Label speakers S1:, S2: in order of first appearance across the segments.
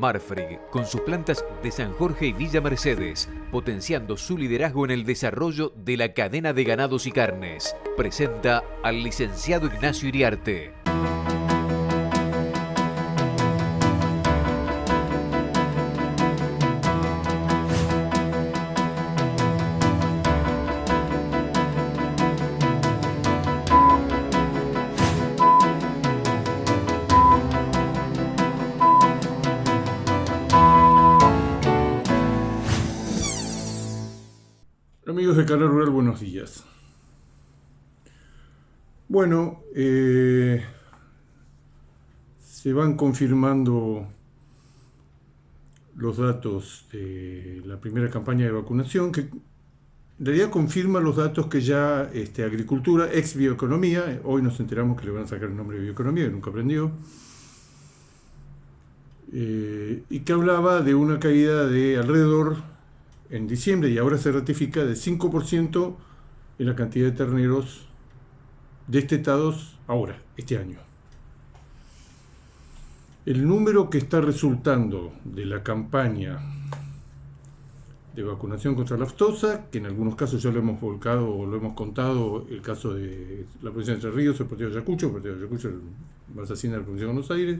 S1: Marfrig, con sus plantas de San Jorge y Villa Mercedes, potenciando su liderazgo en el desarrollo de la cadena de ganados y carnes, presenta al licenciado Ignacio Iriarte.
S2: Amigos de Canal Rural, buenos días. Bueno, se van confirmando los datos de la primera campaña de vacunación, que en realidad confirma los datos que ya Agricultura, ex Bioeconomía, hoy nos enteramos que le van a sacar el nombre de Bioeconomía, que nunca aprendió, y que hablaba de una caída de alrededor, en diciembre, y ahora se ratifica, de 5% en la cantidad de terneros destetados ahora, este año. El número que está resultando de la campaña de vacunación contra la aftosa, que en algunos casos ya lo hemos volcado o lo hemos contado, el caso de la provincia de Entre Ríos, el partido de Ayacucho, el Balsacina de la provincia de Buenos Aires,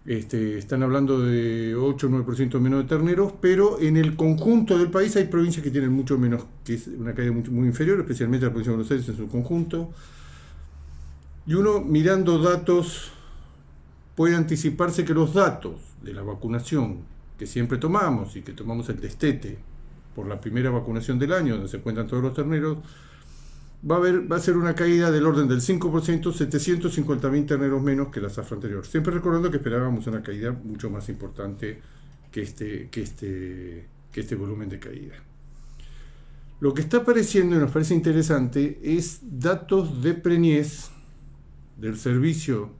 S2: están hablando de 8 o 9% menos de terneros, pero en el conjunto del país hay provincias que tienen mucho menos, que es una caída muy inferior, especialmente la provincia de Buenos Aires en su conjunto. Y uno, mirando datos, puede anticiparse que los datos de la vacunación que siempre tomamos, y que tomamos el destete por la primera vacunación del año, donde se cuentan todos los terneros, va a ser una caída del orden del 5%, 750.000 terneros menos que la zafra anterior. Siempre recordando que esperábamos una caída mucho más importante que este volumen de caída. Lo que está apareciendo y nos parece interesante es datos de preñez del servicio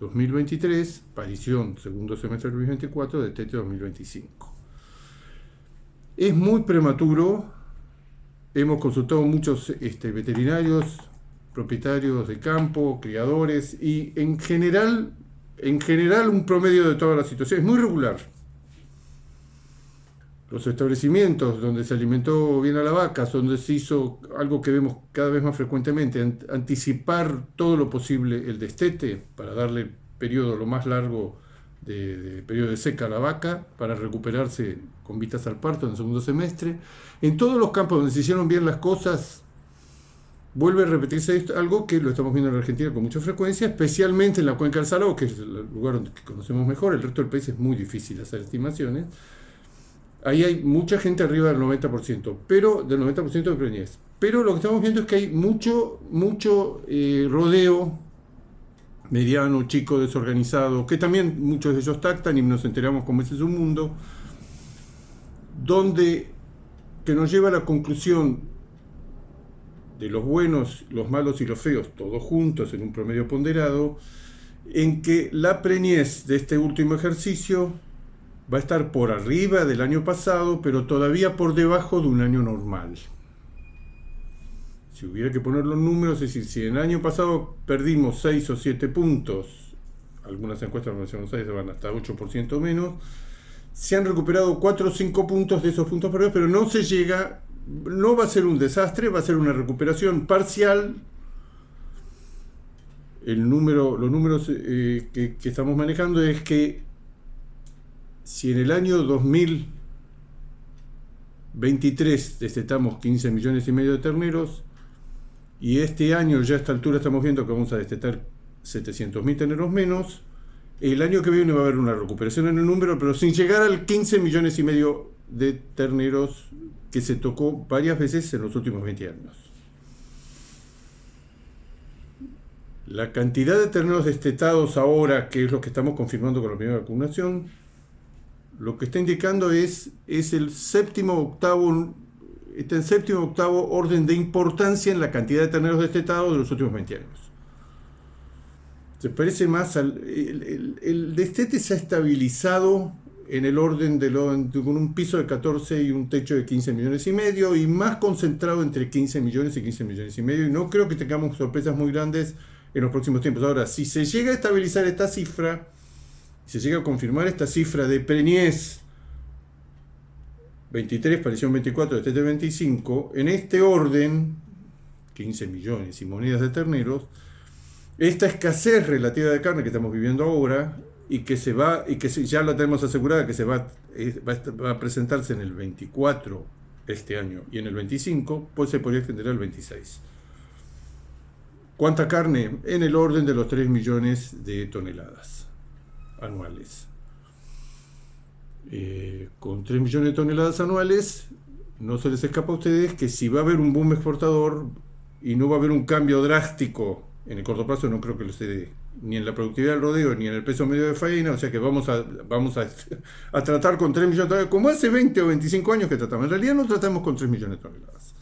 S2: 2023, parición segundo semestre del 2024, de TT 2025. Es muy prematuro. Hemos consultado muchos veterinarios, propietarios de campo, criadores, y en general un promedio de toda la situación es muy regular. Los establecimientos donde se alimentó bien a la vaca, donde se hizo algo que vemos cada vez más frecuentemente, anticipar todo lo posible el destete para darle periodo lo más largo de periodo de seca a la vaca para recuperarse con vistas al parto en el segundo semestre. En todos los campos donde se hicieron bien las cosas, vuelve a repetirse algo que lo estamos viendo en la Argentina con mucha frecuencia, especialmente en la cuenca del Salado, que es el lugar que conocemos mejor. El resto del país es muy difícil hacer estimaciones. Ahí hay mucha gente arriba del 90%, pero del 90% de preñez. Pero lo que estamos viendo es que hay mucho rodeo mediano, chico, desorganizado, que también muchos de ellos tactan y nos enteramos cómo ese es un mundo, que nos lleva a la conclusión de los buenos, los malos y los feos, todos juntos en un promedio ponderado, en que la preñez de este último ejercicio va a estar por arriba del año pasado, pero todavía por debajo de un año normal. Si hubiera que poner los números, es decir, si en el año pasado perdimos 6 o 7 puntos, algunas encuestas de la Buenos Aires van hasta 8% menos, se han recuperado 4 o 5 puntos de esos puntos perdidos, pero no va a ser un desastre, va a ser una recuperación parcial. Los números que estamos manejando es que si en el año 2023 destetamos 15 millones y medio de terneros, y este año ya a esta altura estamos viendo que vamos a destetar 700.000 terneros menos, el año que viene va a haber una recuperación en el número, pero sin llegar al 15 millones y medio de terneros que se tocó varias veces en los últimos 20 años. La cantidad de terneros destetados ahora, que es lo que estamos confirmando con la primera vacunación, lo que está indicando es el séptimo octavo orden de importancia en la cantidad de terneros destetados de los últimos 20 años. Se parece más el destete se ha estabilizado en el orden con un piso de 14 y un techo de 15 millones y medio, y más concentrado entre 15 millones y 15 millones y medio, y no creo que tengamos sorpresas muy grandes en los próximos tiempos. Ahora, si se llega a estabilizar esta cifra, se llega a confirmar esta cifra de preñez 23, parición 24, destete 25, en este orden, 15 millones y monedas de terneros, esta escasez relativa de carne que estamos viviendo ahora y que ya la tenemos asegurada, que va a presentarse en el 24 este año y en el 25, pues se podría extender al 26. ¿Cuánta carne? En el orden de los 3 millones de toneladas anuales. Con 3 millones de toneladas anuales, no se les escapa a ustedes que si va a haber un boom exportador y no va a haber un cambio drástico en el corto plazo, no creo que lo esté ni en la productividad del rodeo ni en el peso medio de faena, o sea que vamos a tratar con 3 millones de toneladas, como hace 20 o 25 años que tratamos. En realidad no tratamos con 3 millones de toneladas.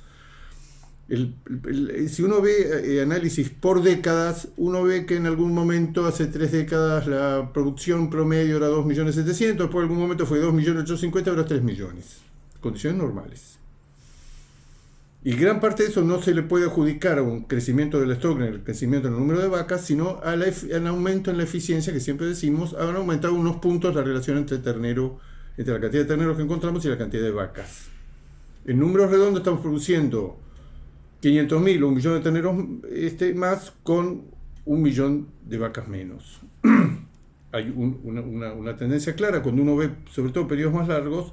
S2: Si uno ve análisis por décadas, uno ve que en algún momento, hace 3 décadas, la producción promedio era 2.700.000, después en algún momento fue 2.850.000, ahora 3 millones. Condiciones normales. Y gran parte de eso no se le puede adjudicar a un crecimiento del stock, el crecimiento en el número de vacas, sino al aumento en la eficiencia, que siempre decimos, han aumentado unos puntos la relación entre la cantidad de terneros que encontramos y la cantidad de vacas. En números redondos estamos produciendo 500.000 o 1 millón de terneros más con 1 millón de vacas menos. Hay una tendencia clara cuando uno ve, sobre todo periodos más largos,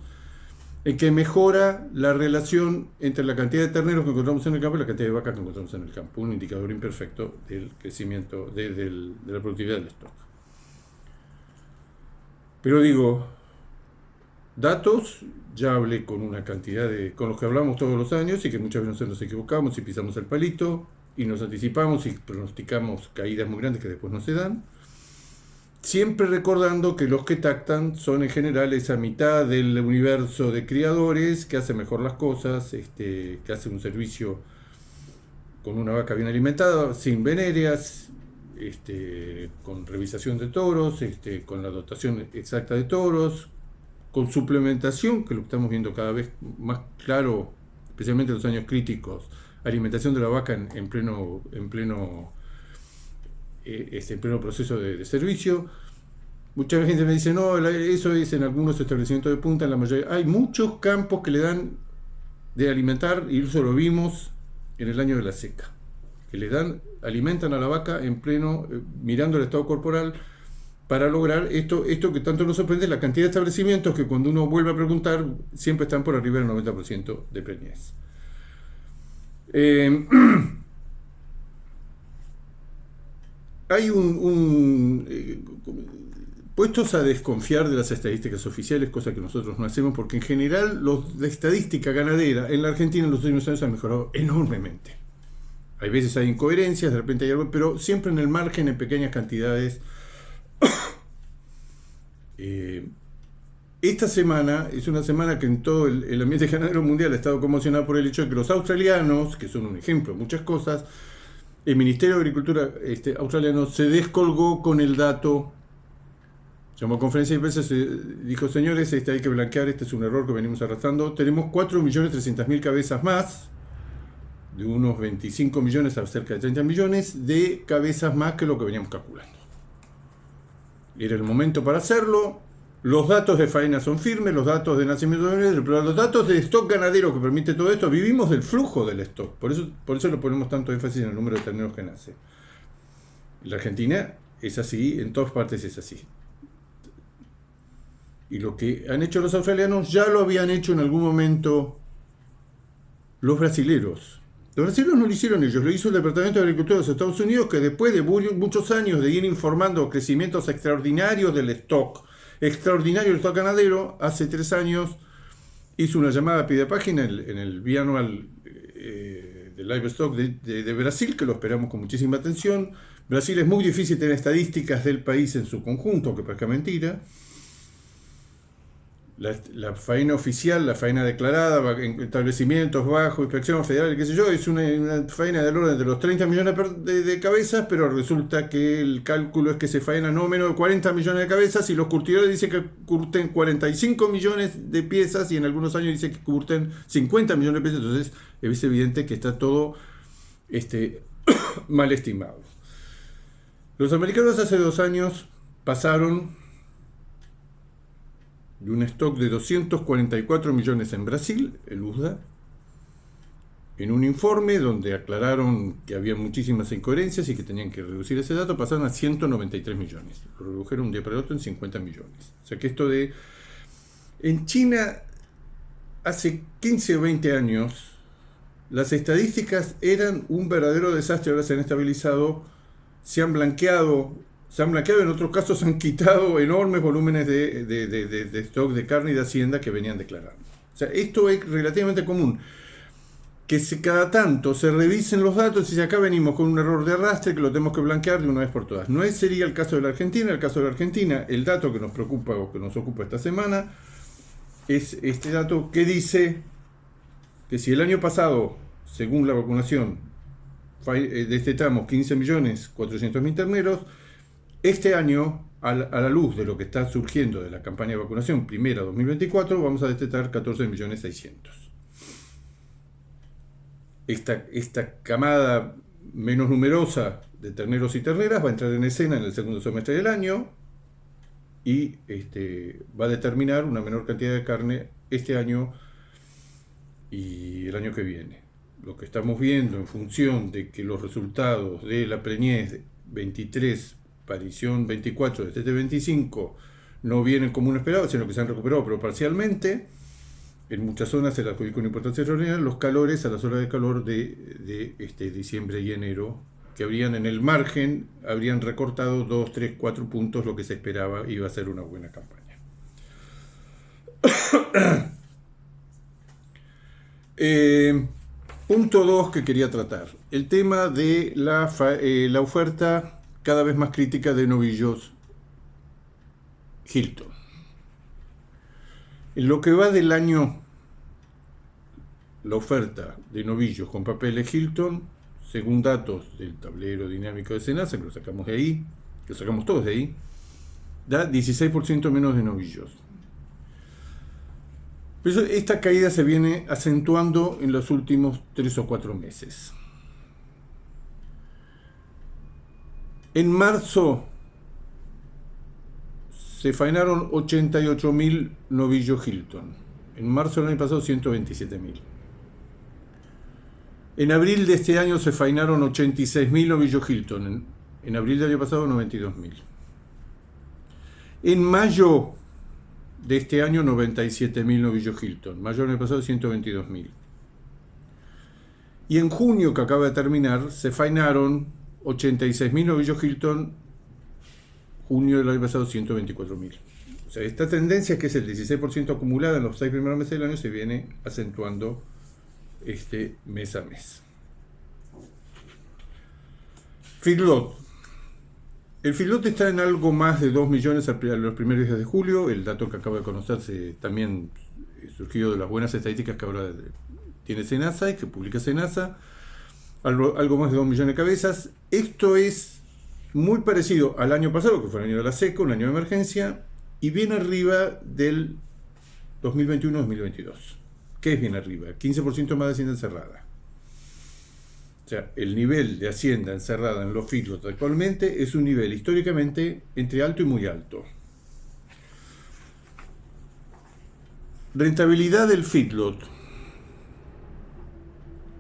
S2: en que mejora la relación entre la cantidad de terneros que encontramos en el campo y la cantidad de vacas que encontramos en el campo. Un indicador imperfecto del crecimiento, de la productividad del stock. Pero digo, datos, ya hablé con una cantidad con los que hablamos todos los años y que muchas veces nos equivocamos y pisamos el palito y nos anticipamos y pronosticamos caídas muy grandes que después no se dan. Siempre recordando que los que tactan son en general esa mitad del universo de criadores que hace mejor las cosas, que hace un servicio con una vaca bien alimentada, sin venéreas, con revisación de toros, con la dotación exacta de toros, con suplementación, que lo estamos viendo cada vez más claro, especialmente en los años críticos, alimentación de la vaca en pleno proceso de servicio. Mucha gente me dice, no, eso es en algunos establecimientos de punta, en la mayoría. Hay muchos campos que le dan de alimentar, y eso lo vimos en el año de la seca, que alimentan a la vaca en pleno, mirando el estado corporal, para lograr esto que tanto nos sorprende, la cantidad de establecimientos que cuando uno vuelve a preguntar, siempre están por arriba del 90% de preñez. Hay puestos a desconfiar de las estadísticas oficiales, cosa que nosotros no hacemos, porque en general los de estadística ganadera en la Argentina en los últimos años han mejorado enormemente. Hay veces hay incoherencias, de repente hay algo, pero siempre en el margen, en pequeñas cantidades. Esta semana es una semana que en todo el ambiente ganadero mundial ha estado conmocionado por el hecho de que los australianos, que son un ejemplo de muchas cosas, el Ministerio de Agricultura australiano se descolgó con el dato, llamó a conferencia de prensa, dijo, señores, hay que blanquear, este es un error que venimos arrastrando, tenemos 4.300.000 cabezas más, de unos 25 millones a cerca de 30 millones de cabezas más que lo que veníamos calculando. Era el momento para hacerlo. Los datos de faena son firmes, los datos de nacimiento de bebés, pero los datos de stock ganadero que permite todo esto, vivimos del flujo del stock. Por eso le ponemos tanto énfasis en el número de terneros que nace. En la Argentina es así, en todas partes es así. Y lo que han hecho los australianos ya lo habían hecho en algún momento los brasileros. Los brasileños no lo hicieron ellos, lo hizo el Departamento de Agricultura de los Estados Unidos, que después de muchos años de ir informando crecimientos extraordinarios del stock, ganadero, hace 3 años hizo una llamada a pie de página en el bianual del Livestock de Brasil, que lo esperamos con muchísima atención. Brasil es muy difícil tener estadísticas del país en su conjunto, aunque parezca mentira. La faena oficial, la faena declarada en establecimientos bajo inspección federal, qué sé yo, es una faena del orden de los 30 millones de cabezas, pero resulta que el cálculo es que se faena no menos de 40 millones de cabezas y los curtidores dicen que curten 45 millones de piezas y en algunos años dicen que curten 50 millones de piezas. Entonces es evidente que está todo mal estimado. Los americanos hace 2 años pasaron de un stock de 244 millones en Brasil, el USDA, en un informe donde aclararon que había muchísimas incoherencias y que tenían que reducir ese dato, pasaron a 193 millones. Lo redujeron un día para el otro en 50 millones. O sea que esto de... En China, hace 15 o 20 años, las estadísticas eran un verdadero desastre, ahora se han estabilizado, se han blanqueado, en otros casos se han quitado enormes volúmenes de stock de carne y de hacienda que venían declarando. O sea, esto es relativamente común. Que cada tanto se revisen los datos y si acá venimos con un error de arrastre que lo tenemos que blanquear de una vez por todas. No sería el caso de la Argentina. El caso de la Argentina, el dato que nos preocupa o que nos ocupa esta semana es este dato que dice que si el año pasado, según la vacunación, destetamos 15.400.000 terneros, este año, a la luz de lo que está surgiendo de la campaña de vacunación primera 2024, vamos a destetar 14.600.000. Esta camada menos numerosa de terneros y terneras va a entrar en escena en el segundo semestre del año y va a determinar una menor cantidad de carne este año y el año que viene. Lo que estamos viendo en función de que los resultados de la preñez 23, aparición 24 de este 25 no vienen como uno esperaba, sino que se han recuperado pero parcialmente. En muchas zonas se le adjudica una importancia extraordinaria los calores a las horas de calor de diciembre y enero, que habrían en el margen, habrían recortado 2, 3, 4 puntos lo que se esperaba iba a ser una buena campaña. Punto 2 que quería tratar, el tema de la oferta cada vez más crítica de novillos Hilton. En lo que va del año, la oferta de novillos con papeles Hilton, según datos del tablero dinámico de Senasa, que lo sacamos de ahí, que lo sacamos todos de ahí, da 16% menos de novillos. Pero esta caída se viene acentuando en los últimos 3 o 4 meses. En marzo se faenaron 88.000 novillos Hilton. En marzo del año pasado 127.000. En abril de este año se faenaron 86.000 novillos Hilton. En abril del año pasado 92.000. En mayo de este año 97.000 novillos Hilton. Mayo del año pasado 122.000. Y en junio, que acaba de terminar, se faenaron 86.000 novillos Hilton. Junio del año pasado 124.000. O sea, esta tendencia, que es el 16% acumulada en los 6 primeros meses del año, se viene acentuando mes a mes. Feedlot. El feedlot está en algo más de 2 millones a los primeros días de julio. El dato que acaba de conocerse también surgido de las buenas estadísticas que ahora tiene Senasa y que publica Senasa. Algo más de 2 millones de cabezas. Esto es muy parecido al año pasado, que fue el año de la seca, un año de emergencia, y bien arriba del 2021-2022. ¿Qué es bien arriba? 15% más de hacienda encerrada. O sea, el nivel de hacienda encerrada en los feedlots actualmente es un nivel históricamente entre alto y muy alto. Rentabilidad del feedlot.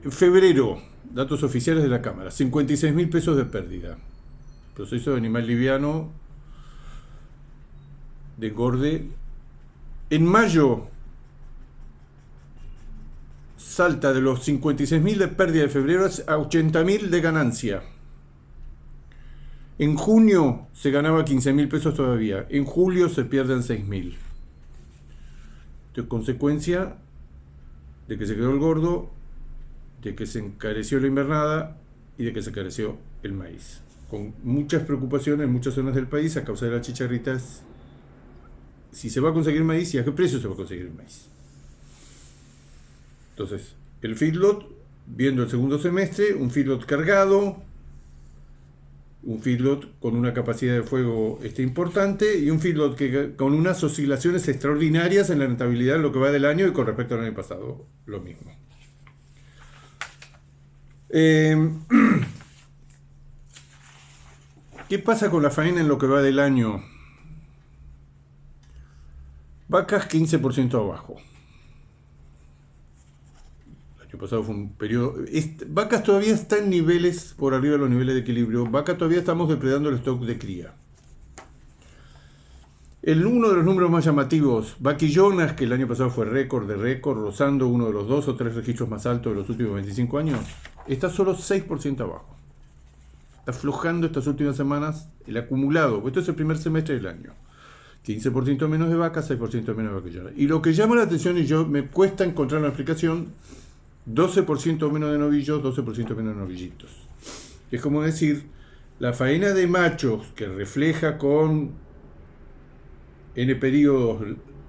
S2: En febrero, datos oficiales de la Cámara, 56.000 pesos de pérdida. Proceso de animal liviano de engorde. En mayo salta de los 56.000 de pérdida de febrero a 80.000 de ganancia. En junio se ganaba 15.000 pesos todavía. En julio se pierden 6.000. De consecuencia de que se quedó el gordo, de que se encareció la invernada y de que se encareció el maíz. Con muchas preocupaciones en muchas zonas del país a causa de las chicharritas, si se va a conseguir maíz y a qué precio se va a conseguir el maíz. Entonces, el feedlot, viendo el segundo semestre, un feedlot cargado, un feedlot con una capacidad de fuego importante y un feedlot con unas oscilaciones extraordinarias en la rentabilidad en lo que va del año y con respecto al año pasado, lo mismo. ¿Qué pasa con la faena en lo que va del año? Vacas 15% abajo. El año pasado fue un periodo... Vacas todavía están en niveles por arriba de los niveles de equilibrio. Vacas todavía estamos depredando el stock de cría. Uno de los números más llamativos, vaquillonas, que el año pasado fue récord de récord, rozando uno de los 2 o 3 registros más altos de los últimos 25 años, está solo 6% abajo. Está aflojando estas últimas semanas el acumulado. Esto es el primer semestre del año. 15% menos de vacas, 6% menos de vaquillonas. Y lo que llama la atención, y me cuesta encontrar una explicación, 12% menos de novillos, 12% menos de novillitos. Es como decir, la faena de machos que refleja con N periodos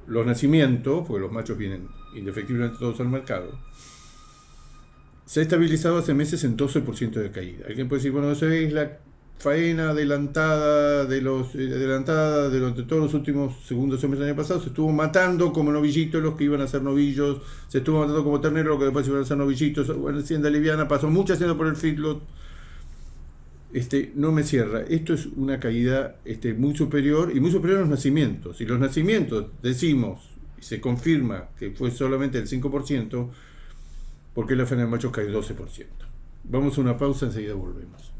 S2: los nacimientos, porque los machos vienen indefectiblemente todos al mercado, se ha estabilizado hace meses en 12% de caída. Alguien puede decir, bueno, eso es la faena adelantada de todos los últimos segundos semestres del año pasado. Se estuvo matando como novillitos los que iban a ser novillos, se estuvo matando como terneros los que después iban a ser novillitos. Bueno, hacienda liviana, pasó mucha hacienda por el feedlot. No me cierra. Esto es una caída muy superior, y muy superior a los nacimientos. Si los nacimientos decimos, y se confirma que fue solamente el 5%, ¿por qué la faena de machos cae 12%? Vamos a una pausa, enseguida volvemos.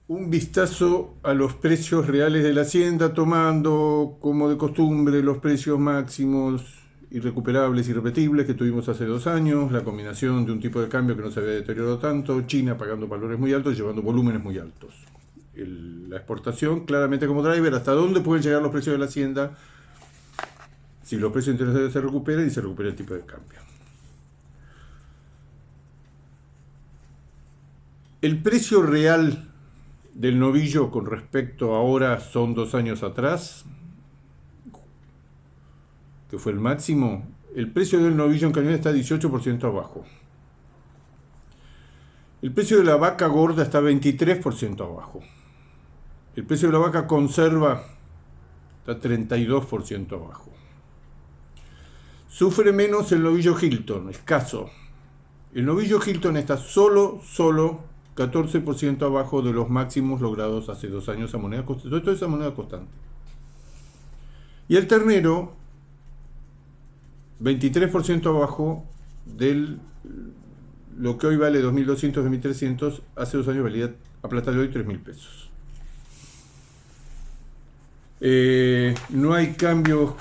S2: Un vistazo a los precios reales de la hacienda, tomando como de costumbre los precios máximos irrecuperables y irrepetibles que tuvimos hace 2 años, la combinación de un tipo de cambio que no se había deteriorado tanto, China pagando valores muy altos, llevando volúmenes muy altos. La exportación claramente como driver, hasta dónde pueden llegar los precios de la hacienda si los precios internacionales se recuperan y se recupera el tipo de cambio. El precio real del novillo con respecto a ahora son 2 años atrás, que fue el máximo. El precio del novillo en cañón está 18% abajo. El precio de la vaca gorda está 23% abajo. El precio de la vaca conserva está 32% abajo. Sufre menos el novillo Hilton, escaso. El novillo Hilton está solo 14% abajo de los máximos logrados hace 2 años a moneda constante. Esto es a moneda constante. Y el ternero 23% abajo de lo que hoy vale 2.200, 2.300, hace 2 años valía a plata de hoy 3.000 pesos. No hay cambios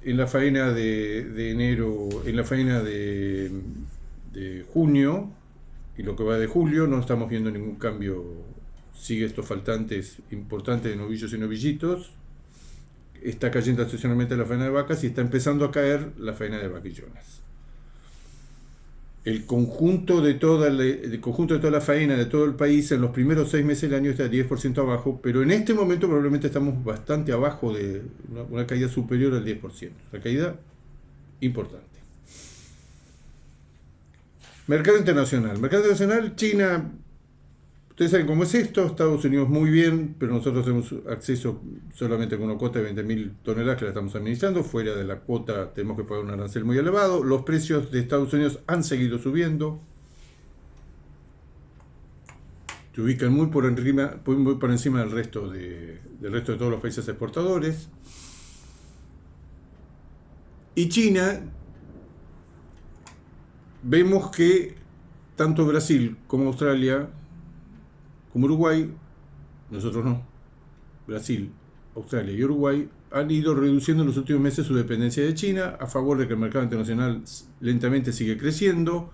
S2: en la faena de enero, en la faena de junio, y lo que va de julio no estamos viendo ningún cambio. Sigue estos faltantes importantes de novillos y novillitos. Está cayendo estacionalmente la faena de vacas y está empezando a caer la faena de vaquillonas. El conjunto de toda la faena de todo el país en los primeros 6 meses del año está 10% abajo, pero en este momento probablemente estamos bastante abajo de una caída superior al 10%. Una caída importante. Mercado internacional. Mercado internacional, China. Ustedes saben cómo es esto, Estados Unidos muy bien, pero nosotros tenemos acceso solamente con una cuota de 20.000 toneladas que la estamos administrando. Fuera de la cuota tenemos que pagar un arancel muy elevado. Los precios de Estados Unidos han seguido subiendo. Se ubican muy por encima del resto de todos los países exportadores. Y China, vemos que tanto Brasil como Australia como Uruguay, nosotros no, Brasil, Australia y Uruguay han ido reduciendo en los últimos meses su dependencia de China a favor de que el mercado internacional lentamente sigue creciendo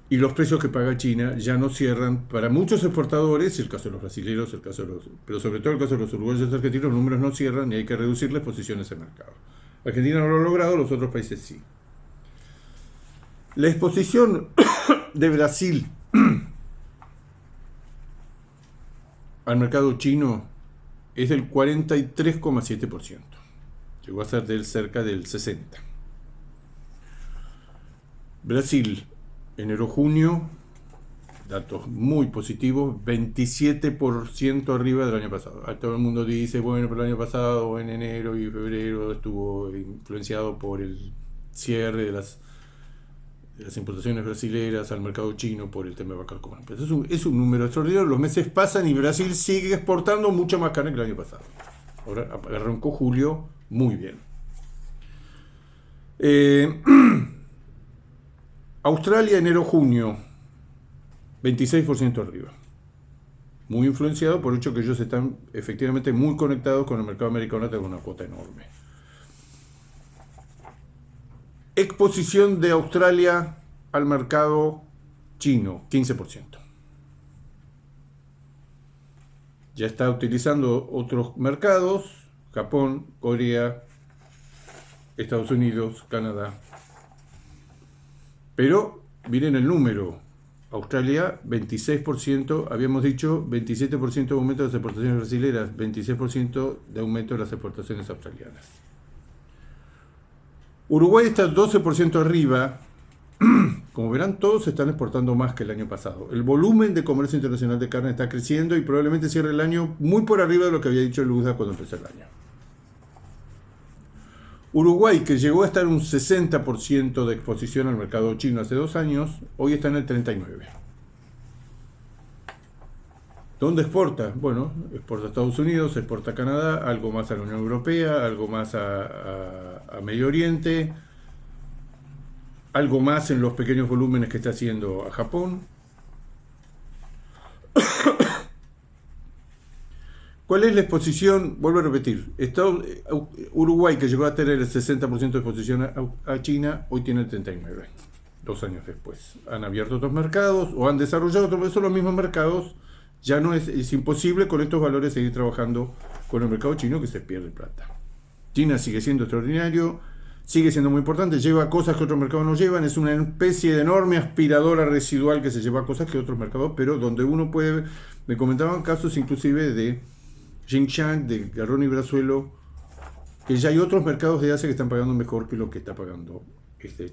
S2: y los precios que paga China ya no cierran para muchos exportadores, el caso de los brasileños, pero sobre todo el caso de los uruguayos y argentinos, los números no cierran y hay que reducir las posiciones en mercado. Argentina no lo ha logrado, los otros países sí. La exposición de Brasil al mercado chino es del 43,7%. Llegó a ser cerca del 60%. Brasil, enero-junio, datos muy positivos, 27% arriba del año pasado. Todo el mundo dice, bueno, pero el año pasado, en enero y febrero, estuvo influenciado por el cierre de las importaciones brasileras al mercado chino por el tema de vaca común. Pero es un número extraordinario. Los meses pasan y Brasil sigue exportando mucha más carne que el año pasado. Ahora arrancó julio muy bien. Australia, enero-junio, 26% arriba. Muy influenciado por el hecho que ellos están efectivamente muy conectados con el mercado americano, con una cuota enorme. Exposición de Australia al mercado chino, 15%. Ya está utilizando otros mercados, Japón, Corea, Estados Unidos, Canadá. Pero miren el número. Australia, 26%, habíamos dicho 27% de aumento de las exportaciones brasileras, 26% de aumento de las exportaciones australianas. Uruguay está 12% arriba. Como verán, todos están exportando más que el año pasado. El volumen de comercio internacional de carne está creciendo y probablemente cierre el año muy por arriba de lo que había dicho el USDA cuando empezó el año. Uruguay, que llegó a estar en un 60% de exposición al mercado chino hace 2 años, hoy está en el 39%. ¿Dónde exporta? Bueno, exporta a Estados Unidos, exporta a Canadá, algo más a la Unión Europea, algo más a Medio Oriente, algo más en los pequeños volúmenes que está haciendo a Japón. ¿Cuál es la exposición? Vuelvo a repetir. Uruguay, que llegó a tener el 60% de exposición a China, hoy tiene el 39%, 2 años después. Han abierto otros mercados o han desarrollado otros, son los mismos mercados. Ya no es imposible con estos valores seguir trabajando con el mercado chino, que se pierde plata. China sigue siendo extraordinario, sigue siendo muy importante, lleva cosas que otros mercados no llevan, es una especie de enorme aspiradora residual que se lleva cosas que otros mercados, pero donde uno puede, me comentaban casos inclusive de Xinjiang, de Garrón y Brazuelo, que ya hay otros mercados de Asia que están pagando mejor que lo que está pagando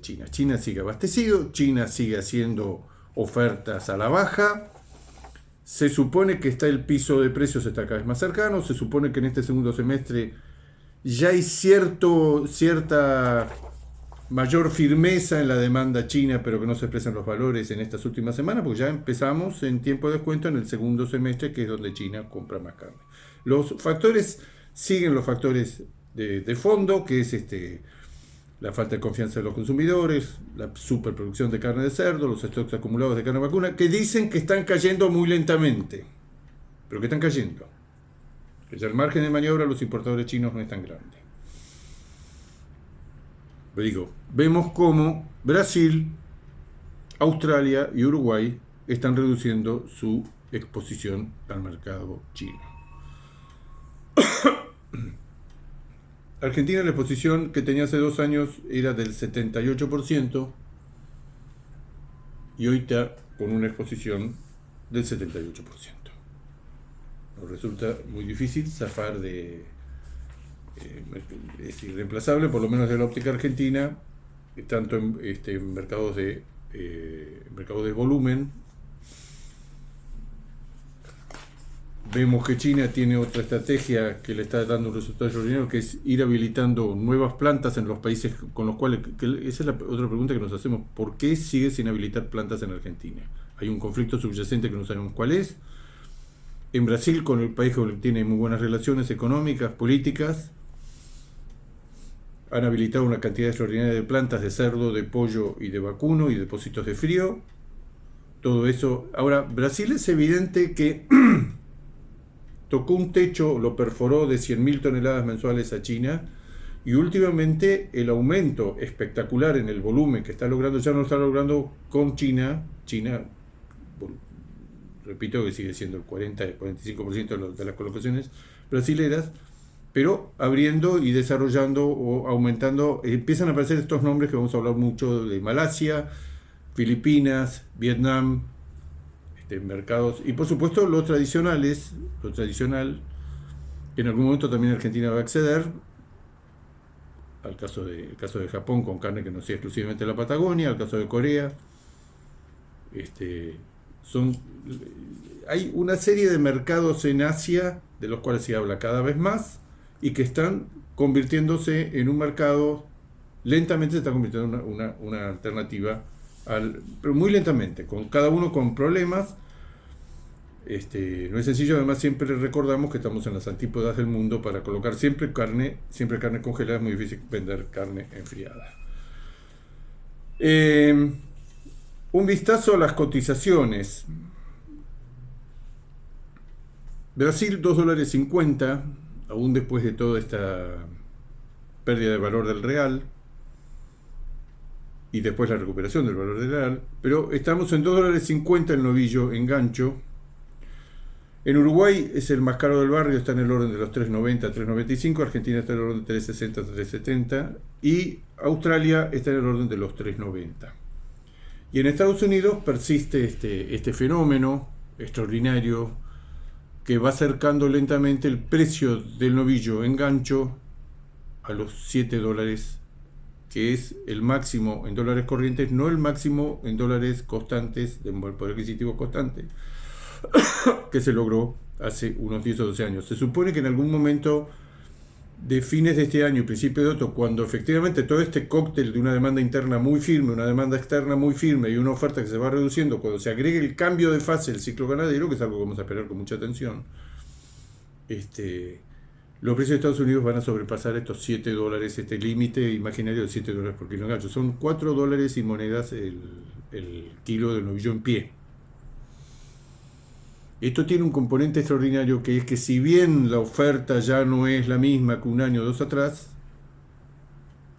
S2: China. China sigue abastecido, China sigue haciendo ofertas a la baja. Se supone que el piso de precios está cada vez más cercano, se supone que en este segundo semestre ya hay cierta mayor firmeza en la demanda china, pero que no se expresan los valores en estas últimas semanas, porque ya empezamos en tiempo de descuento en el segundo semestre, que es donde China compra más carne. Los factores siguen los factores de fondo, que es la falta de confianza de los consumidores, la superproducción de carne de cerdo, los stocks acumulados de carne vacuna, que dicen que están cayendo muy lentamente, pero que están cayendo. Que ya el margen de maniobra de los importadores chinos no es tan grande. Pero digo, vemos cómo Brasil, Australia y Uruguay están reduciendo su exposición al mercado chino. Argentina, la exposición que tenía hace 2 años era del 78% y hoy está con una exposición del 78%. Nos resulta muy difícil zafar es irreemplazable, por lo menos de la óptica argentina, tanto en mercados de volumen. Vemos que China tiene otra estrategia que le está dando un resultado extraordinario, que es ir habilitando nuevas plantas en los países con los cuales... esa es la otra pregunta que nos hacemos. ¿Por qué sigue sin habilitar plantas en Argentina? Hay un conflicto subyacente que no sabemos cuál es. En Brasil, con el país que tiene muy buenas relaciones económicas, políticas, han habilitado una cantidad extraordinaria de plantas de cerdo, de pollo y de vacuno y depósitos de frío. Todo eso... Ahora, Brasil es evidente que... tocó un techo, lo perforó de 100.000 toneladas mensuales a China, y últimamente el aumento espectacular en el volumen que está logrando, ya no lo está logrando con China, repito que sigue siendo el 40-45% de las colocaciones brasileras, pero abriendo y desarrollando o aumentando, empiezan a aparecer estos nombres que vamos a hablar mucho de Malasia, Filipinas, Vietnam, mercados, y por supuesto lo tradicional, que en algún momento también Argentina va a acceder, el caso de Japón con carne que no sea exclusivamente la Patagonia, al caso de Corea. Hay una serie de mercados en Asia de los cuales se habla cada vez más y que están convirtiéndose en un mercado, lentamente se está convirtiendo en una alternativa, pero muy lentamente, con cada uno con problemas. No es sencillo, además siempre recordamos que estamos en las antípodas del mundo. Para colocar siempre carne congelada es muy difícil vender carne enfriada. Un vistazo a las cotizaciones. Brasil $2.50, aún después de toda esta pérdida de valor del real y después la recuperación del valor del real, pero estamos en $2.50 el novillo en gancho. En Uruguay es el más caro del barrio, está en el orden de los 3.90 a 3.95, Argentina está en el orden de 3.60 a 3.70 y Australia está en el orden de los 3.90. Y en Estados Unidos persiste este fenómeno extraordinario que va acercando lentamente el precio del novillo en gancho a los $7, que es el máximo en dólares corrientes, no el máximo en dólares constantes, de poder adquisitivo constante, que se logró hace unos 10 o 12 años. Se supone que en algún momento de fines de este año y principio de otro, cuando efectivamente todo este cóctel de una demanda interna muy firme, una demanda externa muy firme y una oferta que se va reduciendo, cuando se agregue el cambio de fase del ciclo ganadero, que es algo que vamos a esperar con mucha atención, los precios de Estados Unidos van a sobrepasar estos $7, este límite imaginario de $7 por kilo de gancho. Son $4 y monedas el kilo de novillo en pie. Esto tiene un componente extraordinario, que es que si bien la oferta ya no es la misma que un año o dos atrás,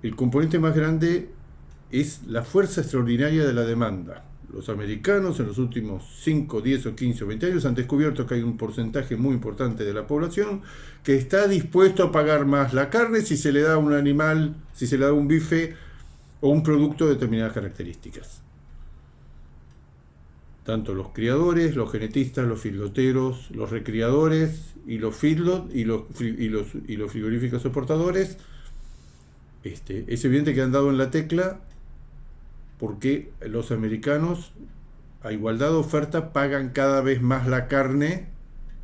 S2: el componente más grande es la fuerza extraordinaria de la demanda. Los americanos en los últimos 5, 10 o 15 o 20 años han descubierto que hay un porcentaje muy importante de la población que está dispuesto a pagar más la carne si se le da a un animal, si se le da un bife o un producto de determinadas características. Tanto los criadores, los genetistas, los feedloteros, los recriadores y los feedlot y los frigoríficos exportadores, es evidente que han dado en la tecla, porque los americanos, a igualdad de oferta, pagan cada vez más la carne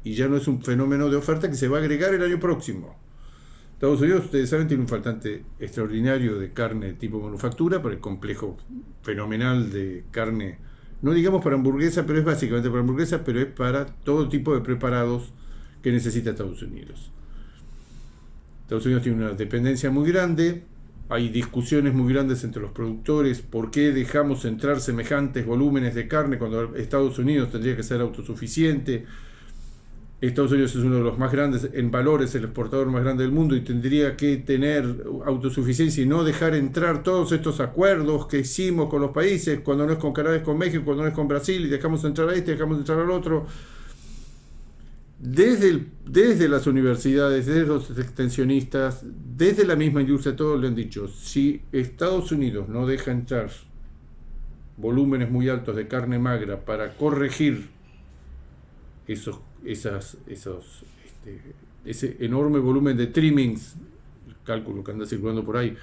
S2: y ya no es un fenómeno de oferta que se va a agregar el año próximo. Estados Unidos, ustedes saben, tiene un faltante extraordinario de carne tipo manufactura, por el complejo fenomenal de carne, no digamos para hamburguesa, pero es básicamente para hamburguesa, pero es para todo tipo de preparados que necesita Estados Unidos. Estados Unidos tiene una dependencia muy grande, hay discusiones muy grandes entre los productores, por qué dejamos entrar semejantes volúmenes de carne cuando Estados Unidos tendría que ser autosuficiente. Estados Unidos es uno de los más grandes en valores, el exportador más grande del mundo, y tendría que tener autosuficiencia y no dejar entrar todos estos acuerdos que hicimos con los países, cuando no es con Canadá es con México, cuando no es con Brasil, y dejamos entrar a este, dejamos entrar al otro. Desde las universidades, desde los extensionistas, desde la misma industria, todos le han dicho, si Estados Unidos no deja entrar volúmenes muy altos de carne magra para corregir ese enorme volumen de trimmings, el cálculo que anda circulando por ahí,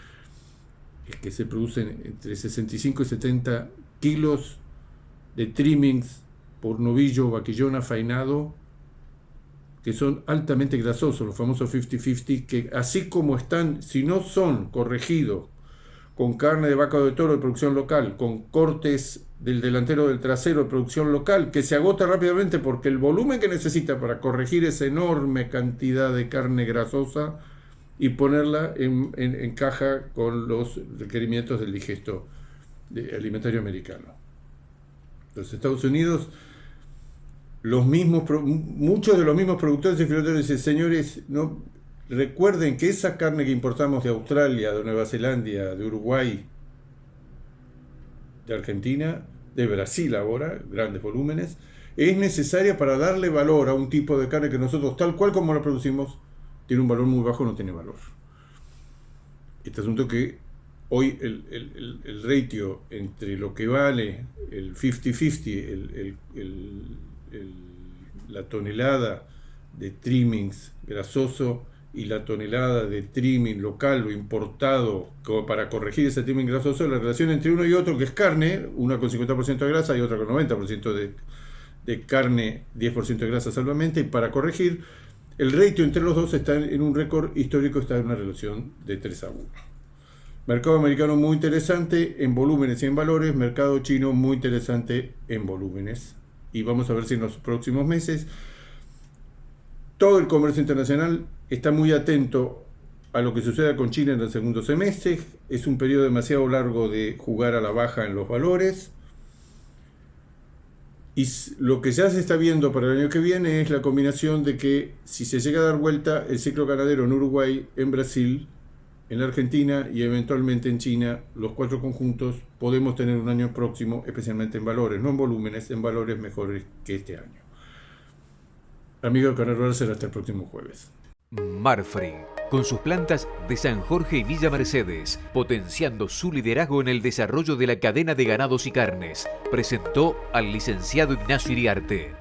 S2: es que se producen entre 65 y 70 kilos de trimmings por novillo vaquillón afainado, que son altamente grasosos, los famosos 50-50, que así como están, si no son corregidos con carne de vaca o de toro de producción local, con cortes del delantero o del trasero de producción local, que se agota rápidamente porque el volumen que necesita para corregir esa enorme cantidad de carne grasosa y ponerla en caja con los requerimientos del digesto alimentario americano. Los Estados Unidos, muchos de los mismos productores y fileteros dicen, señores, no recuerden que esa carne que importamos de Australia, de Nueva Zelanda, de Uruguay, de Argentina, de Brasil ahora, grandes volúmenes, es necesaria para darle valor a un tipo de carne que nosotros, tal cual como la producimos, tiene un valor muy bajo, no tiene valor. Este asunto que hoy el ratio entre lo que vale el 50-50, la tonelada de trimmings grasoso y la tonelada de trimming local o importado como para corregir ese trimming grasoso, la relación entre uno y otro, que es carne, una con 50% de grasa y otra con 90% de carne, 10% de grasa solamente, y para corregir, el ratio entre los dos está en un récord histórico, está en una relación de 3-1. Mercado americano muy interesante en volúmenes y en valores, mercado chino muy interesante en volúmenes y vamos a ver si en los próximos meses. Todo el comercio internacional está muy atento a lo que suceda con China en el segundo semestre. Es un periodo demasiado largo de jugar a la baja en los valores. Y lo que ya se está viendo para el año que viene es la combinación de que si se llega a dar vuelta el ciclo ganadero en Uruguay, en Brasil, en la Argentina y eventualmente en China, los 4 conjuntos, podemos tener un año próximo, especialmente en valores, no en volúmenes, en valores mejores que este año. Amigo de Canal Rural, será hasta el próximo jueves.
S1: Marfrig, con sus plantas de San Jorge y Villa Mercedes, potenciando su liderazgo en el desarrollo de la cadena de ganados y carnes, presentó al licenciado Ignacio Iriarte.